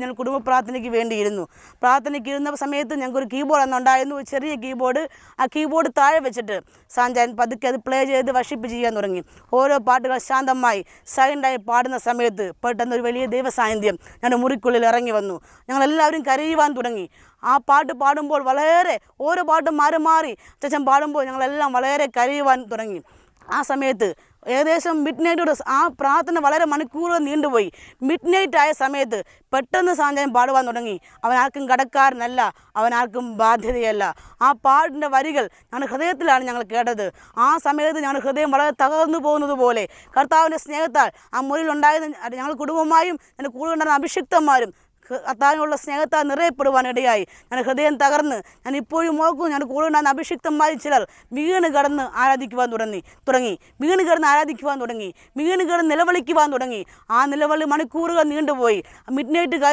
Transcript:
ഞങ്ങൾ കുടുംബ പ്രാർത്ഥനയ്ക്ക് വേണ്ടിയിരുന്നു. പ്രാർത്ഥനയ്ക്ക് ഇരുന്ന സമയത്ത് ഞങ്ങൾക്കൊരു കീബോർഡ് അന്നുണ്ടായിരുന്നു, ഒരു ചെറിയ കീബോർഡ്. ആ കീബോർഡ് താഴെ വെച്ചിട്ട് സാഞ്ചാൻ പതുക്കെ അത് പ്ലേ ചെയ്ത് വർഷിപ്പ് ചെയ്യാൻ തുടങ്ങി. ഓരോ പാട്ടുകൾ ശാന്തമായി സൈലൻ്റായി പാടുന്ന സമയത്ത് പെട്ടെന്നൊരു വലിയ ദൈവസാന്നിധ്യം ഞങ്ങളുടെ മുറിക്കുള്ളിൽ ഇറങ്ങി വന്നു. ഞങ്ങളെല്ലാവരും കരയുവാൻ തുടങ്ങി. ആ പാട്ട് പാടുമ്പോൾ വളരെ ഓരോ പാട്ടും മാറി മാറി അച്ഛൻ പാടുമ്പോൾ ഞങ്ങളെല്ലാം വളരെ കരയുവാൻ തുടങ്ങി. ആ സമയത്ത് ഏകദേശം മിഡ് നൈറ്റോട് ആ പ്രാർത്ഥന വളരെ മണിക്കൂറുകൾ നീണ്ടുപോയി. മിഡ് നൈറ്റ് ആയ സമയത്ത് പെട്ടെന്ന് സാഞ്ചാൻ പാടുവാൻ തുടങ്ങി. അവൻ ആർക്കും കടക്കാരനല്ല, അവൻ ആർക്കും ബാധ്യതയല്ല. ആ പാട്ടിൻ്റെ വരികൾ ഞങ്ങളുടെ ഹൃദയത്തിലാണ് ഞങ്ങൾ കേട്ടത്. ആ സമയത്ത് ഞങ്ങളുടെ ഹൃദയം വളരെ തകർന്നു പോകുന്നത് പോലെ കർത്താവിൻ്റെ സ്നേഹത്താൽ ആ മുറിയിലുണ്ടായിരുന്ന ഞങ്ങൾ കുടുംബമായും എൻ്റെ കൂടെ ഉണ്ടായിരുന്ന അഭിഷിക്തന്മാരും കർത്താവിനുള്ള സ്നേഹത്താൽ നിറയപ്പെടുവാനിടയായി. ഞാൻ ഹൃദയം തകർന്ന് ഞാൻ ഇപ്പോഴും ഓർക്കും, ഞാൻ കൂടെ ഉണ്ടാകുന്ന അഭിഷിക്തന്മാരിൽ ചിലർ വീണ് കിടന്ന് ആരാധിക്കുവാൻ തുടങ്ങി വീണ് കിടന്ന് നിലവിളിക്കുവാൻ തുടങ്ങി. ആ നിലവിളി മണിക്കൂറുകൾ നീണ്ടുപോയി. മിഡ് നൈറ്റ് കഴിഞ്ഞ്